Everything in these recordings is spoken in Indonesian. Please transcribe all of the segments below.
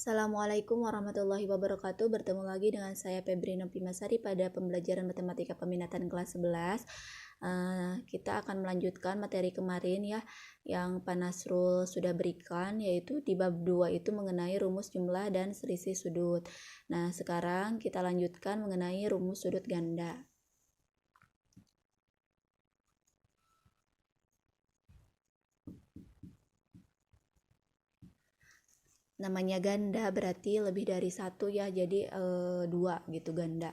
Assalamualaikum warahmatullahi wabarakatuh. Bertemu lagi dengan saya Febri Nopimasari pada pembelajaran matematika peminatan kelas 11. Kita akan melanjutkan materi kemarin ya, yang Pak Nasrul sudah berikan, yaitu di bab 2 itu mengenai rumus jumlah dan selisih sudut. Nah, sekarang kita lanjutkan mengenai rumus sudut ganda. Namanya ganda berarti lebih dari satu ya, jadi 2 gitu ganda.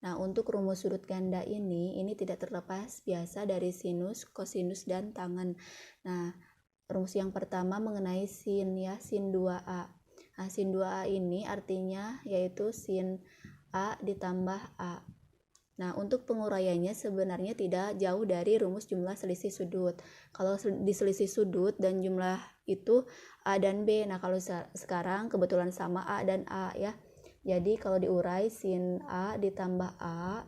Nah, untuk rumus sudut ganda ini tidak terlepas biasa dari sinus, kosinus, dan tangen. Nah, rumus yang pertama mengenai sin ya, sin 2A. Nah, sin 2A ini artinya yaitu sin A ditambah A. Nah, untuk penguraiannya sebenarnya tidak jauh dari rumus jumlah selisih sudut. Kalau di selisih sudut dan jumlah itu A dan B. Nah, kalau sekarang kebetulan sama A dan A ya. Jadi kalau diurai sin A ditambah A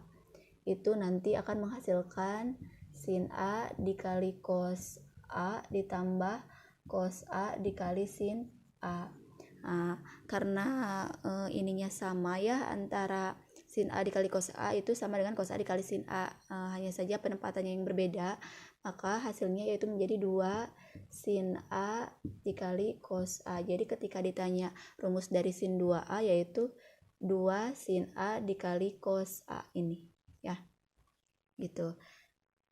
itu nanti akan menghasilkan sin A dikali cos A ditambah cos A dikali sin A. Nah, karena ininya sama ya, antara sin A dikali cos A itu sama dengan cos A dikali sin A, hanya saja penempatannya yang berbeda, maka hasilnya yaitu menjadi 2 sin A dikali cos A. Jadi ketika ditanya rumus dari sin 2A yaitu 2 sin A dikali cos A ini ya, gitu.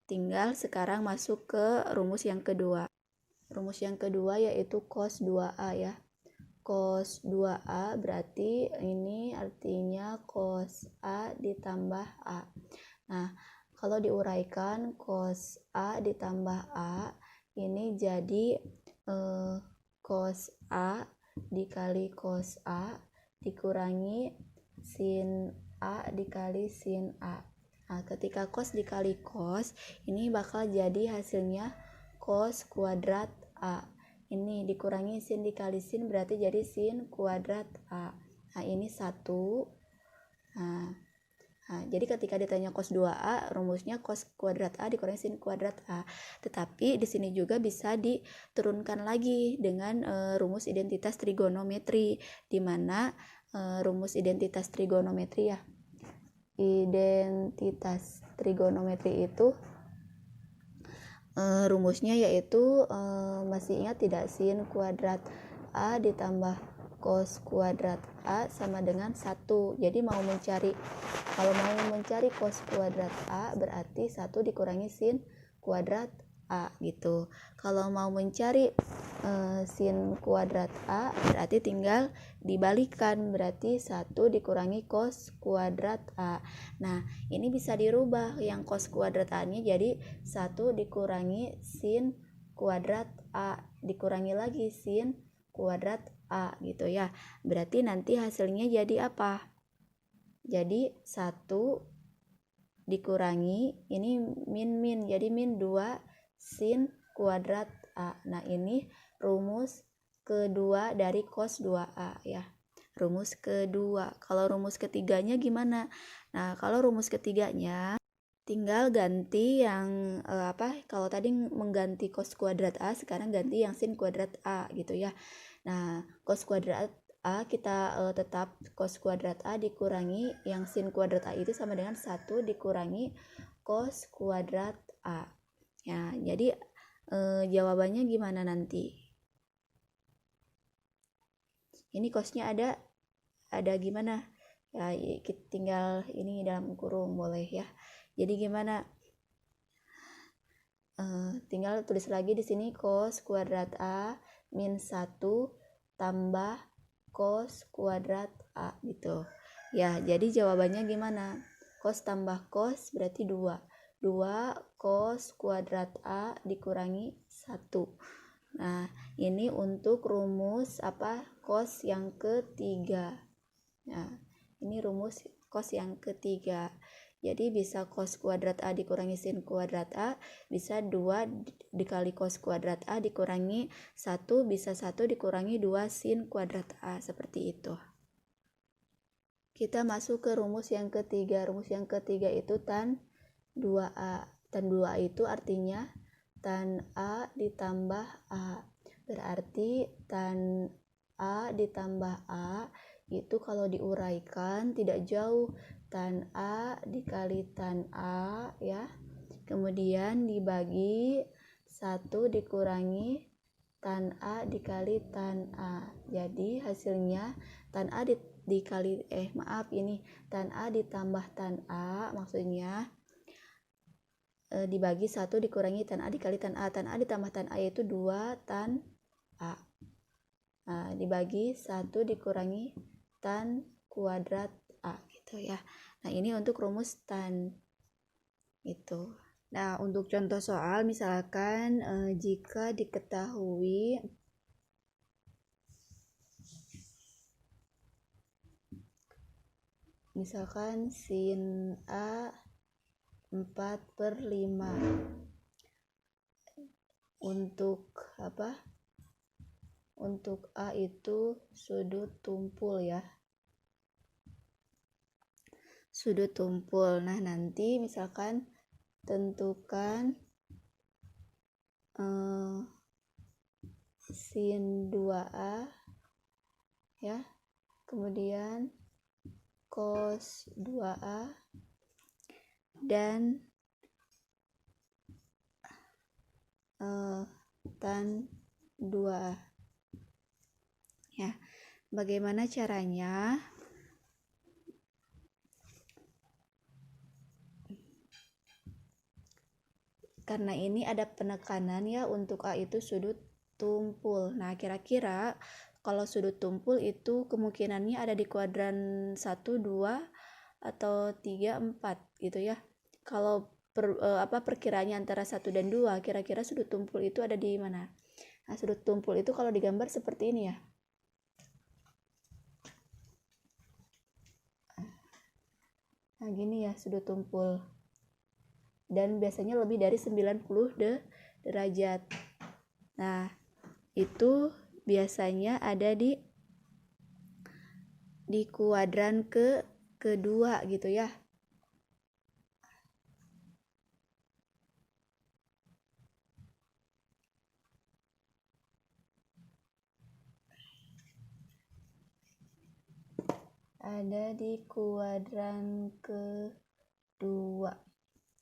Tinggal sekarang masuk ke rumus yang kedua. Rumus yang kedua yaitu cos 2A ya. Cos 2A berarti ini artinya cos A ditambah A. Nah, kalau diuraikan cos A ditambah A ini jadi cos A dikali cos A dikurangi sin A dikali sin A. Nah, ketika cos dikali cos ini bakal jadi hasilnya cos kuadrat A. Ini dikurangi sin dikali sin berarti jadi sin kuadrat A. Nah, ini 1. Nah, jadi ketika ditanya cos 2A, rumusnya cos kuadrat A dikurangi sin kuadrat A. Tetapi di sini juga bisa diturunkan lagi dengan rumus identitas trigonometri, di mana rumus identitas trigonometri ya. Identitas trigonometri itu rumusnya yaitu masih ingat tidak, sin kuadrat A ditambah cos kuadrat A sama dengan 1. Jadi kalau mau mencari cos kuadrat A berarti 1 dikurangi sin kuadrat A gitu. Kalau mau mencari sin kuadrat A berarti tinggal dibalikan, berarti 1 dikurangi cos kuadrat A. Nah, ini bisa dirubah, yang cos kuadrat A-nya jadi 1 dikurangi sin kuadrat A dikurangi lagi sin kuadrat A gitu ya. Berarti nanti hasilnya jadi apa? Jadi 1 dikurangi ini min jadi min 2 sin kuadrat A. Nah, ini rumus kedua dari cos 2A ya. Rumus kedua. Kalau rumus ketiganya gimana? Nah, kalau rumus ketiganya tinggal ganti yang kalau tadi mengganti cos kuadrat A, sekarang ganti yang sin kuadrat A gitu ya. Nah, cos kuadrat A kita tetap cos kuadrat A dikurangi yang sin kuadrat A itu sama dengan 1 dikurangi cos kuadrat A. Ya, jadi jawabannya gimana nanti? Ini cosnya ada gimana? Ya, kita tinggal ini dalam kurung boleh ya. Jadi gimana? Tinggal tulis lagi di sini cos kuadrat A min 1 tambah cos kuadrat A gitu. Ya, jadi jawabannya gimana? Cos tambah cos berarti 2. 2 cos kuadrat A dikurangi 1. Nah, ini untuk rumus cos yang ketiga. Nah, ini rumus cos yang ketiga. Jadi bisa cos kuadrat A dikurangi sin kuadrat A, bisa 2 dikali cos kuadrat A dikurangi 1, bisa 1 dikurangi 2 sin kuadrat A, seperti itu. Kita masuk ke rumus yang ketiga. Rumus yang ketiga itu tan 2A. Tan 2A itu artinya tan A ditambah A. Berarti tan A ditambah A itu kalau diuraikan tidak jauh, tan A dikali tan A ya, kemudian dibagi 1 dikurangi tan A dikali tan A, jadi hasilnya tan A dikali ini tan A ditambah tan A, maksudnya dibagi 1 dikurangi tan A dikali tan A ditambah tan A yaitu 2 tan A. Nah, dibagi 1 dikurangi tan kuadrat A gitu ya. Nah, ini untuk rumus tan itu. Nah, untuk contoh soal misalkan jika diketahui misalkan sin A 4/5 untuk apa? Untuk A itu sudut tumpul ya. Sudut tumpul. Nah, nanti misalkan tentukan sin 2A ya. Kemudian cos 2A dan tan 2A. Ya, bagaimana caranya? Karena ini ada penekanan ya, untuk A itu sudut tumpul. Nah, kira-kira kalau sudut tumpul itu kemungkinannya ada di kuadran 1, 2 atau 3, 4 gitu ya. Kalau perkiraannya antara 1 dan 2, kira-kira sudut tumpul itu ada di mana? Nah, sudut tumpul itu kalau digambar seperti ini ya. Nah, gini ya sudut tumpul. Dan biasanya lebih dari 90 derajat. Nah, itu biasanya ada di kuadran kedua gitu ya. Ada di kuadran kedua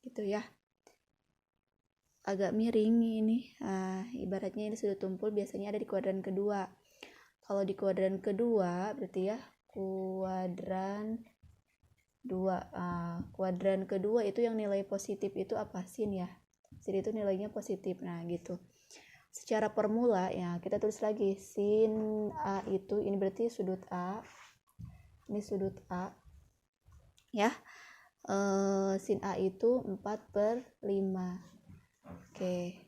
gitu ya. Agak miring ini. Nah, ibaratnya ini sudut tumpul biasanya ada di kuadran kedua. Kalau di kuadran kedua berarti ya kuadran 2. Kuadran kedua itu yang nilai positif itu apa? Sin ya. Sin itu nilainya positif. Nah, gitu. Secara formula ya kita tulis lagi sin A itu ini berarti sudut A. Ini sudut A ya. Sin A itu 4/5. Oke.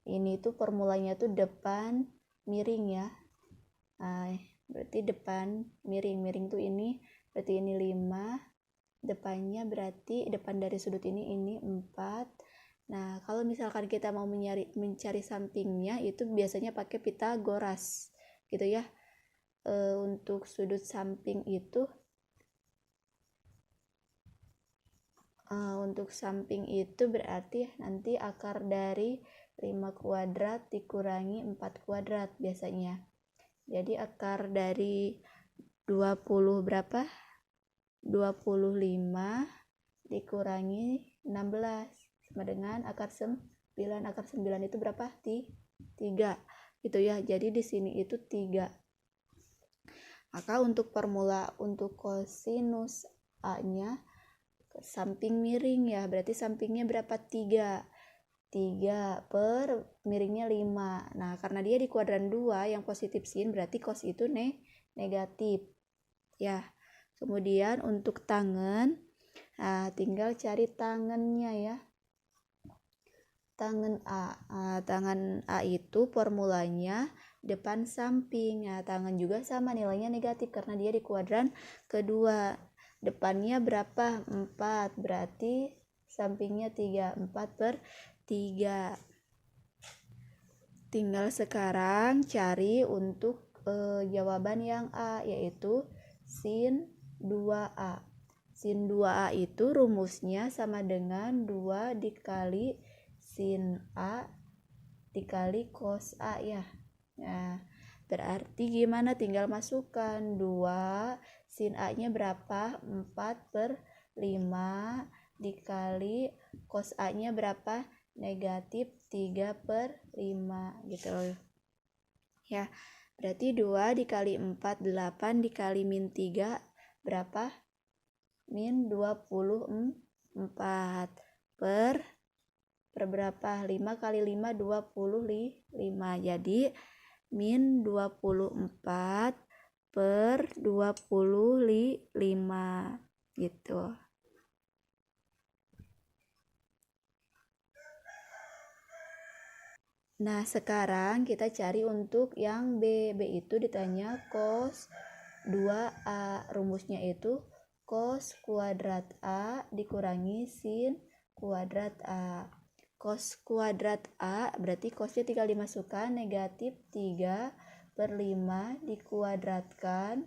Ini tuh formulanya tuh depan miring ya. Nah, berarti depan miring tuh ini berarti ini 5, depannya berarti depan dari sudut ini 4. Nah, kalau misalkan kita mau mencari sampingnya itu biasanya pakai Pitagoras gitu ya. Untuk sudut samping itu berarti nanti akar dari 5 kuadrat dikurangi 4 kuadrat biasanya. Jadi akar dari 20 berapa? 25 dikurangi 16 sama dengan akar 9. Akar 9 itu berapa? 3 gitu ya. Jadi di sini itu 3. Maka untuk formula untuk kosinus A-nya samping miring ya, berarti sampingnya berapa? 3 per miringnya 5. Nah, karena dia di kuadran 2 yang positif sin, berarti cos itu negatif ya. Kemudian untuk tangen, nah tinggal cari tangennya ya. Tangen A. Tangen A itu formulanya depan samping. Nah, tangen juga sama nilainya negatif karena dia di kuadran kedua. Depannya berapa? 4. Berarti sampingnya 3. 4/3. Tinggal sekarang cari untuk jawaban yang A, yaitu sin 2A. Sin 2A itu rumusnya sama dengan 2 dikali sin A dikali cos A ya. Nah, Berarti gimana? Tinggal masukkan 2, sin A-nya berapa? 4/5 dikali cos A-nya berapa? Negatif 3/5 gitu loh. Ya, berarti 2 dikali 4, 8 dikali min 3 berapa? Min 24 per berapa? 5 kali 5 25. Jadi min 24 per 25 gitu. Nah, sekarang kita cari untuk yang B. B itu ditanya cos 2A. Rumusnya itu cos kuadrat A dikurangi sin kuadrat A. Cos kuadrat A berarti cosnya tinggal dimasukkan, negatif 3/5 dikuadratkan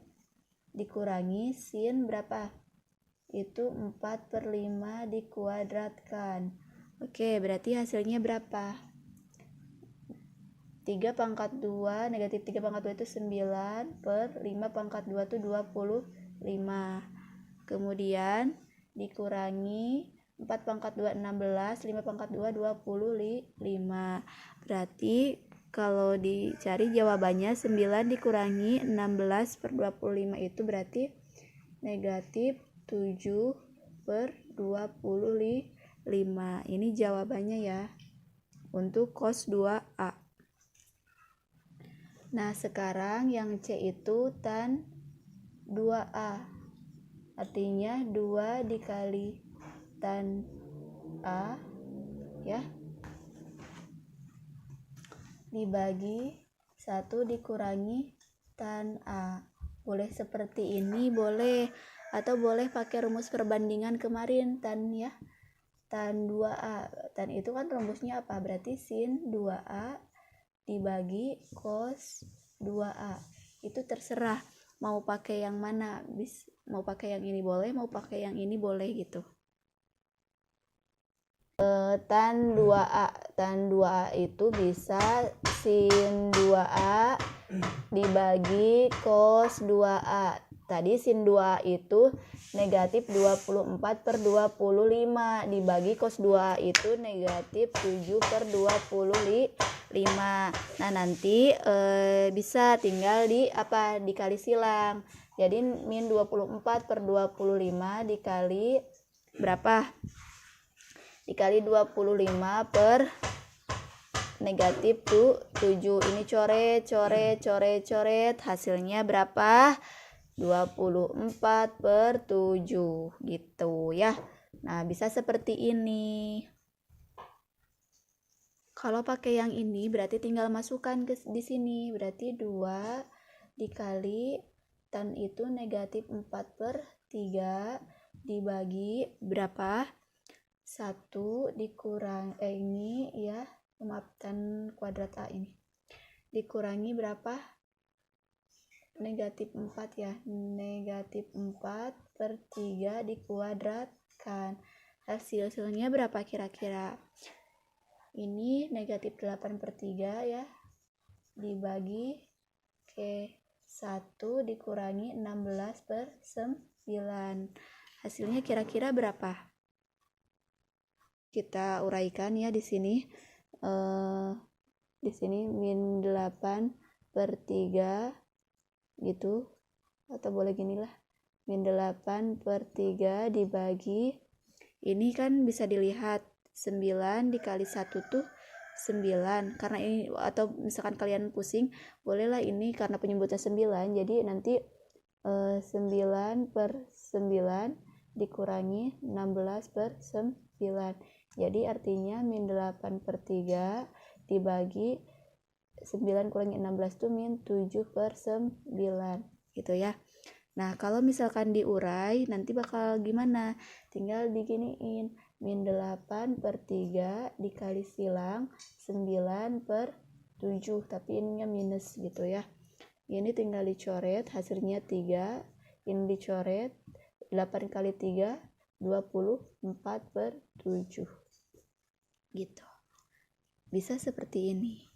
dikurangi sin berapa? Itu 4/5 dikuadratkan. Oke, berarti hasilnya berapa? 3 pangkat 2, negatif 3 pangkat 2 itu 9 per 5 pangkat 2 itu 25. Kemudian dikurangi 4 pangkat 2 16, 5 pangkat 2 25. Berarti kalau dicari jawabannya 9 dikurangi 16 per 25 itu berarti negatif 7/25. Ini jawabannya ya untuk cos 2A. Nah, sekarang yang C itu tan 2A. Artinya 2 dikali tan A ya dibagi 1 dikurangi tan A. Boleh seperti ini, boleh, atau boleh pakai rumus perbandingan kemarin tan ya. Tan 2A. Tan itu kan rumusnya apa? Berarti sin 2A dibagi cos 2A. Itu terserah mau pakai yang mana. Mau pakai yang ini boleh, mau pakai yang ini boleh gitu. Tan 2A. Tan 2A itu bisa sin 2A dibagi cos 2A. Tadi sin 2A itu negatif 24/25 dibagi cos 2A itu negatif 7/25. Nah, nanti bisa tinggal dikali silang. Jadi min 24/25 dikali berapa? Dikali 25 per negatif 7. Ini coret. Hasilnya berapa? 24/7 gitu ya. Nah, bisa seperti ini. Kalau pakai yang ini berarti tinggal masukkan di sini. Berarti 2 dikali tan itu negatif 4/3 dibagi berapa? 1 dikurang ini ya, maaf, tan kuadrat A ini dikurangi berapa? Negatif 4 ya, negatif 4/3 dikuadratkan. Hasilnya berapa kira-kira? Ini negatif 8/3 ya dibagi ke 1 dikurangi 16/9. Hasilnya kira-kira berapa? Kita uraikan ya di sini. Di sini min 8/3 gitu, atau boleh gini lah, min 8/3 dibagi, ini kan bisa dilihat 9 dikali 1 tuh 9, karena ini, atau misalkan kalian pusing bolehlah ini karena penyebutnya 9, jadi nanti 9/9 dikurangi 16/9. Jadi artinya min 8/3 dibagi 9 kurangi 16 itu min 7/9 gitu ya. Nah, kalau misalkan diurai nanti bakal gimana? Tinggal diginiin, min 8/3 dikali silang 9/7, tapi ininya minus gitu ya. Ini tinggal dicoret, hasilnya 3, ini dicoret, 8 kali 3 24/7 gitu. Bisa seperti ini.